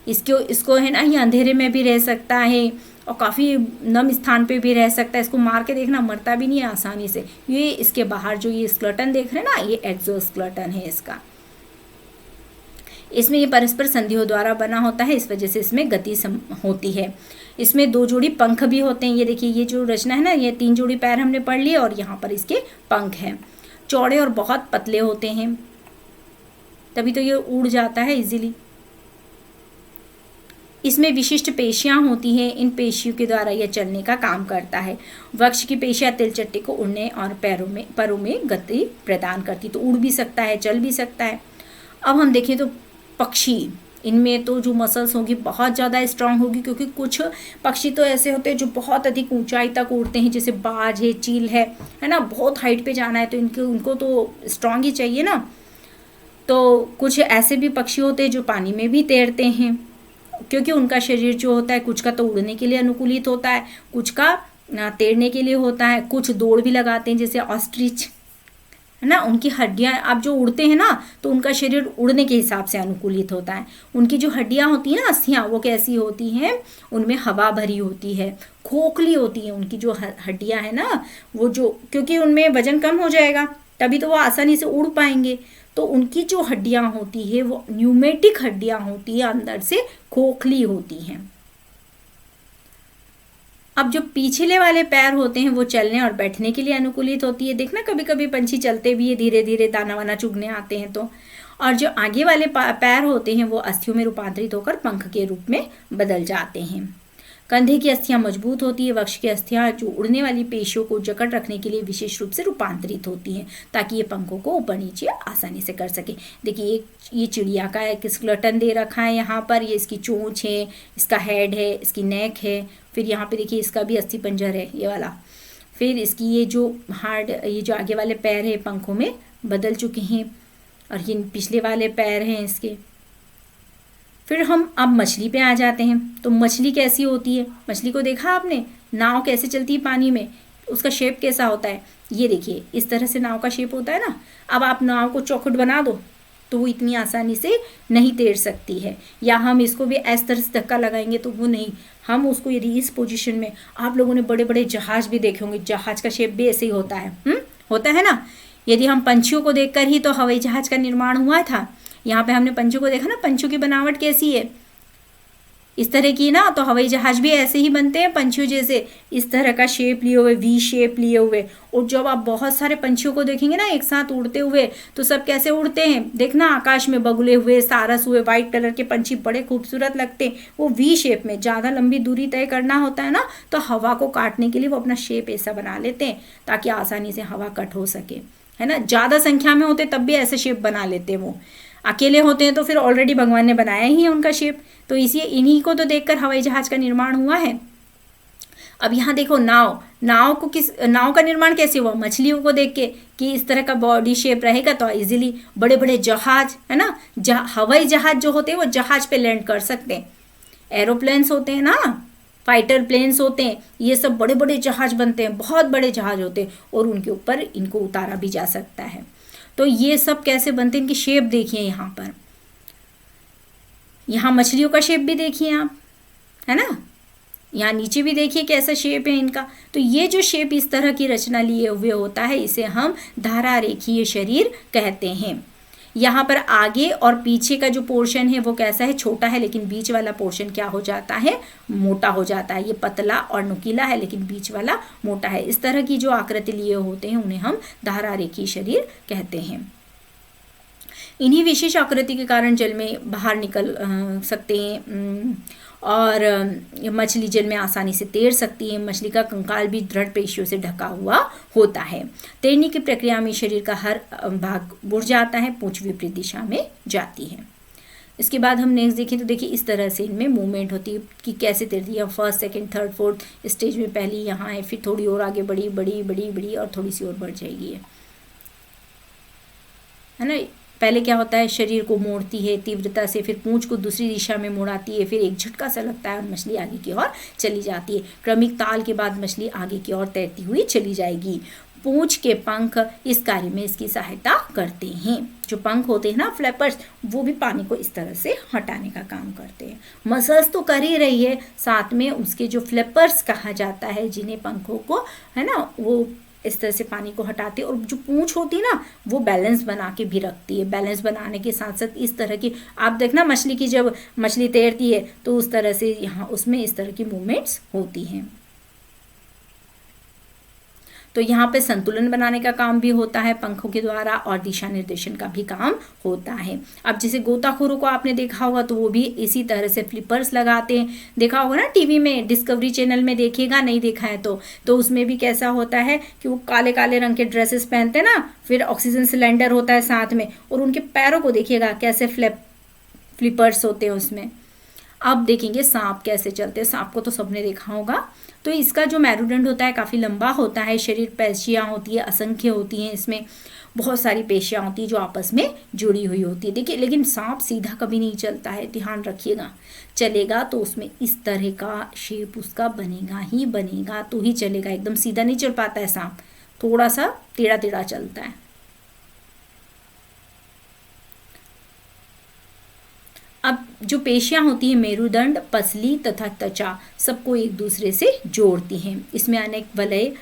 इसको है ना, ये अंधेरे में भी रह सकता है और काफ़ी नम स्थान पे भी रह सकता है। इसको मार के देखना, मरता भी नहीं है आसानी से। ये इसके बाहर जो ये स्केलेटन देख रहे हैं ना, ये एक्सोस्केलेटन है इसका। इसमें ये परस्पर संधियों द्वारा बना होता है, इस वजह से इसमें गति होती है। इसमें 2 जोड़ी पंख भी होते हैं। ये देखिए ये जो रचना है ना, ये 3 जोड़ी पैर हमने पढ़ लिए और यहाँ पर इसके पंख हैं। चौड़े और बहुत पतले होते हैं, तभी तो ये उड़ जाता है इजीली। इसमें विशिष्ट पेशियां होती हैं, इन पेशियों के द्वारा यह चलने का काम करता है। वक्ष की पेशियां तिलचट्टे को उड़ने और पैरों में गति प्रदान करती, तो उड़ भी सकता है, चल भी सकता है। अब हम देखें तो पक्षी, इनमें तो जो मसल्स होगी बहुत ज़्यादा स्ट्रांग होगी, क्योंकि कुछ पक्षी तो ऐसे होते हैं जो बहुत अधिक ऊंचाई तक उड़ते हैं, जैसे बाज है, चील है ना। बहुत हाइट पे जाना है तो उनको तो स्ट्रांग ही चाहिए ना। तो कुछ ऐसे भी पक्षी होते हैं जो पानी में भी तैरते हैं, क्योंकि उनका शरीर जो होता है कुछ का तो उड़ने के लिए अनुकूलित होता है, कुछ का तैरने के लिए होता है। कुछ दौड़ भी लगाते हैं, जैसे ऑस्ट्रिच है ना, उनकी हड्डियां, आप जो उड़ते हैं ना तो उनका शरीर उड़ने के हिसाब से अनुकूलित होता है। उनकी जो हड्डियां होती हैं ना, अस्थियां, वो कैसी होती हैं, उनमें हवा भरी होती है, खोखली होती है उनकी जो हड्डियां है ना, वो जो, क्योंकि उनमें वजन कम हो जाएगा तभी तो वो आसानी से उड़ पाएंगे। तो उनकी जो हड्डियां होती है वो न्यूमेटिक हड्डियां होती है, अंदर से खोखली होती हैं। अब जो पिछले वाले पैर होते हैं वो चलने और बैठने के लिए अनुकूलित होती है। देखना कभी कभी पंछी चलते भी है, धीरे धीरे दाना वाना चुगने आते हैं तो। और जो आगे वाले पैर होते हैं वो अस्थियों में रूपांतरित होकर पंख के रूप में बदल जाते हैं। कंधे की अस्थियां मजबूत होती है। वक्ष की अस्थियां जो उड़ने वाली पेशियों को जकड़ रखने के लिए विशेष रूप से रूपांतरित होती हैं, ताकि ये पंखों को ऊपर नीचे आसानी से कर सके। देखिए ये चिड़िया का एक स्केलेटन दे रखा है यहाँ पर, ये इसकी चोंच है, इसका हेड है, इसकी नेक है, फिर यहाँ पे देखिए इसका भी अस्थि पंजर है ये वाला, फिर इसकी ये जो ये जो आगे वाले पैर है पंखों में बदल चुके हैं, और ये पिछले वाले पैर हैं इसके। फिर हम अब मछली पे आ जाते हैं। तो मछली कैसी होती है, मछली को देखा आपने, नाव कैसे चलती है पानी में, उसका शेप कैसा होता है, ये देखिए इस तरह से नाव का शेप होता है ना। अब आप नाव को चौखट बना दो तो वो इतनी आसानी से नहीं तैर सकती है, या हम इसको भी इस तरह से धक्का लगाएंगे तो वो नहीं, हम उसको यदि इस पोजीशन में, आप लोगों ने बड़े बड़े जहाज भी देखे होंगे, जहाज का शेप भी ऐसे ही होता है, होता है ना। यदि हम पंछियों को देखकर ही तो हवाई जहाज का निर्माण हुआ था। यहाँ पे हमने पंछियों को देखा ना, पंछियों की बनावट कैसी है, इस तरह की ना, तो हवाई जहाज भी ऐसे ही बनते हैं पंछियों जैसे, इस तरह का शेप लिए हुए, वी शेप लिए हुए। और जब आप बहुत सारे पंछियों को देखेंगे ना एक साथ उड़ते हुए, तो सब कैसे उड़ते हैं, देखना आकाश में बगुले हुए, सारस हुए, व्हाइट कलर के पंछी बड़े खूबसूरत लगते हैं। वो वी शेप में, ज़्यादा लंबी दूरी तय करना होता है ना, तो हवा को काटने के लिए वो अपना शेप ऐसा बना लेते हैं ताकि आसानी से हवा कट हो सके, है ना। ज़्यादा संख्या में होते तब भी ऐसे शेप बना लेते हैं, वो अकेले होते हैं तो फिर ऑलरेडी भगवान ने बनाया ही है उनका शेप। तो इसलिए इन्हीं को तो देखकर हवाई जहाज का निर्माण हुआ है। अब यहाँ देखो नाव को नाव का निर्माण कैसे हुआ, मछलियों को देख के कि इस तरह का बॉडी शेप रहेगा तो इजीली बड़े बड़े जहाज, है ना, हवाई जहाज जो होते हैं वो जहाज पे लैंड कर सकते हैं। एरोप्लेन्स होते हैं ना, फाइटर प्लेन्स होते हैं, ये सब बड़े बड़े जहाज बनते हैं, बहुत बड़े जहाज होते हैं, और उनके ऊपर इनको उतारा भी जा सकता है। तो ये सब कैसे बनते हैं, इनकी शेप देखिए यहाँ पर, यहाँ मछलियों का शेप भी देखिए आप, है ना, यहाँ नीचे भी देखिए कैसा शेप है इनका। तो ये जो शेप इस तरह की रचना लिए हुए होता है, इसे हम धारा रेखीय शरीर कहते हैं। यहाँ पर आगे और पीछे का जो पोर्शन है वो कैसा है, छोटा है, लेकिन बीच वाला पोर्शन क्या हो जाता है, मोटा हो जाता है। ये पतला और नुकीला है लेकिन बीच वाला मोटा है। इस तरह की जो आकृति लिए होते हैं उन्हें हम धारा रेखीय शरीर कहते हैं। इन्हीं विशेष आकृति के कारण जल में बाहर निकल सकते हैं, और मछली जल में आसानी से तैर सकती है। मछली का कंकाल भी दृढ़ पेशियों से ढका हुआ होता है। तैरने की प्रक्रिया में शरीर का हर भाग बुड़ जाता है, पूंछ विपरीत दिशा में जाती है। इसके बाद हम नेक्स्ट देखें तो देखिए इस तरह से इनमें मूवमेंट होती है कि कैसे तैरती है। First, second, third, fourth stage में पहली यहाँ है, फिर थोड़ी और आगे बढ़ी बड़ी बड़ी बड़ी और थोड़ी सी और बढ़ जाएगी, है ना। पहले क्या होता है, शरीर को मोड़ती है तीव्रता से, फिर पूंछ को दूसरी दिशा में मुड़ाती है, फिर एक झटका सा लगता है और मछली आगे की ओर चली जाती है। क्रमिक ताल के बाद मछली आगे की ओर तैरती हुई चली जाएगी। पूंछ के पंख इस कार्य में इसकी सहायता करते हैं। जो पंख होते हैं ना, फ्लैपर्स, वो भी पानी को इस तरह से हटाने का काम करते हैं। मसल्स तो कर ही रही है, साथ में उसके जो फ्लैपर्स कहा जाता है, जिन्हें पंखों को, है ना, वो इस तरह से पानी को हटाते हैं। और जो पूंछ होती है ना, वो बैलेंस बना के भी रखती है। बैलेंस बनाने के साथ साथ इस तरह की, आप देखना मछली की, जब मछली तैरती है तो उस तरह से यहाँ उसमें इस तरह की मूवमेंट्स होती हैं। तो यहाँ पे संतुलन बनाने का काम भी होता है पंखों के द्वारा, और दिशा निर्देशन का भी काम होता है। अब जैसे गोताखोरों को आपने देखा होगा तो वो भी इसी तरह से फ्लिपर्स लगाते हैं। देखा होगा ना टीवी में, डिस्कवरी चैनल में देखिएगा, नहीं देखा है तो उसमें भी कैसा होता है कि वो काले काले रंग के ड्रेसेस पहनते हैं ना, फिर ऑक्सीजन सिलेंडर होता है साथ में, और उनके पैरों को देखिएगा कैसे फ्लिपर्स होते हैं उसमें। अब देखेंगे सांप कैसे चलते हैं। सांप को तो सबने देखा होगा। तो इसका जो मेरुदंड होता है काफ़ी लंबा होता है, शरीर पेशियाँ होती है, असंख्य होती हैं, इसमें बहुत सारी पेशियाँ होती है जो आपस में जुड़ी हुई होती है। देखिए लेकिन सांप सीधा कभी नहीं चलता है, ध्यान रखिएगा। चलेगा तो उसमें इस तरह का शेप उसका बनेगा ही बनेगा, तो ही चलेगा। एकदम सीधा नहीं चल पाता है सांप, थोड़ा सा टेढ़ा टेढ़ा चलता है। अब जो पेशियाँ होती हैं मेरुदंड, पसली तथा त्वचा सबको एक दूसरे से जोड़ती हैं। इसमें अनेक वलय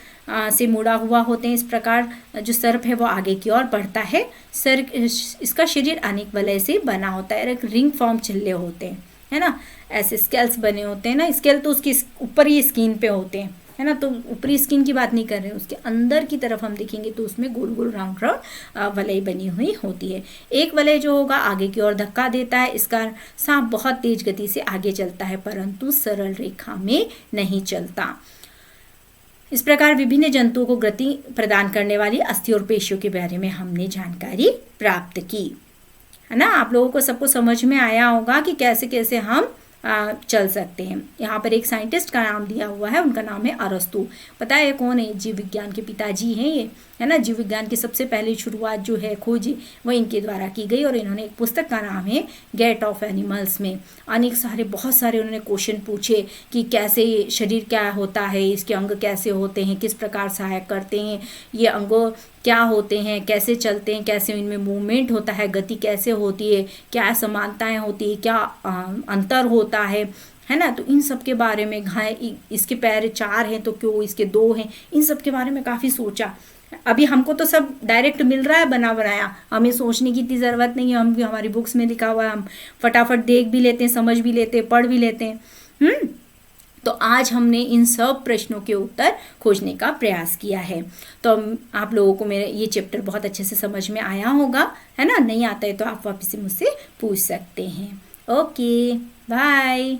से मुड़ा हुआ होते हैं। इस प्रकार जो सर्प है वो आगे की ओर बढ़ता है। इसका शरीर अनेक वलय से बना होता है, एक रिंग फॉर्म छिल्ले होते हैं, है ना। ऐसे स्केल्स बने होते हैं ना, स्केल तो उसकी ऊपर ही स्किन पे होते हैं, है ना। तो ऊपरी स्किन की बात नहीं कर रहे हैं, उसके अंदर की तरफ हम देखेंगे तो उसमें गोल गोल राउंड राउंड वलय बनी हुई होती है। एक वलय जो होगा आगे की ओर धक्का देता है। इसका सांप बहुत तेज गति से आगे चलता है परंतु सरल रेखा में नहीं चलता। इस प्रकार विभिन्न जंतुओं को गति प्रदान करने वाली अस्थि और पेशियों के बारे में हमने जानकारी प्राप्त की, है ना। आप लोगों को सबको समझ में आया होगा कि कैसे कैसे हम चल सकते हैं। यहाँ पर एक साइंटिस्ट का नाम दिया हुआ है, उनका नाम है अरस्तु। पता है कौन है? जीव विज्ञान के पिताजी हैं ये, है ना। जीव विज्ञान की सबसे पहली शुरुआत जो है खोज वो इनके द्वारा की गई और इन्होंने एक पुस्तक का नाम है गेट ऑफ एनिमल्स में अनेक सारे बहुत सारे उन्होंने क्वेश्चन पूछे कि कैसे शरीर क्या होता है, इसके अंग कैसे होते हैं, किस प्रकार सहायक करते हैं, ये अंगों क्या होते हैं, कैसे चलते हैं, कैसे इनमें मूवमेंट होता है, गति कैसे होती है, क्या समानताएं होती है, क्या अंतर होता है ना। तो इन सब के बारे में इसके पैर 4 हैं तो क्यों इसके 2 हैं, इन सब के बारे में काफ़ी सोचा। अभी हमको तो सब डायरेक्ट मिल रहा है बना बनाया, हमें सोचने की इतनी ज़रूरत नहीं है। हम भी हमारी बुक्स में लिखा हुआ है, हम फटाफट देख भी लेते हैं, समझ भी लेते हैं, पढ़ भी लेते हैं। तो आज हमने इन सब प्रश्नों के उत्तर खोजने का प्रयास किया है। तो आप लोगों को मेरा ये चैप्टर बहुत अच्छे से समझ में आया होगा, है ना। नहीं आता है तो आप वापस से मुझसे पूछ सकते हैं। Okay, bye.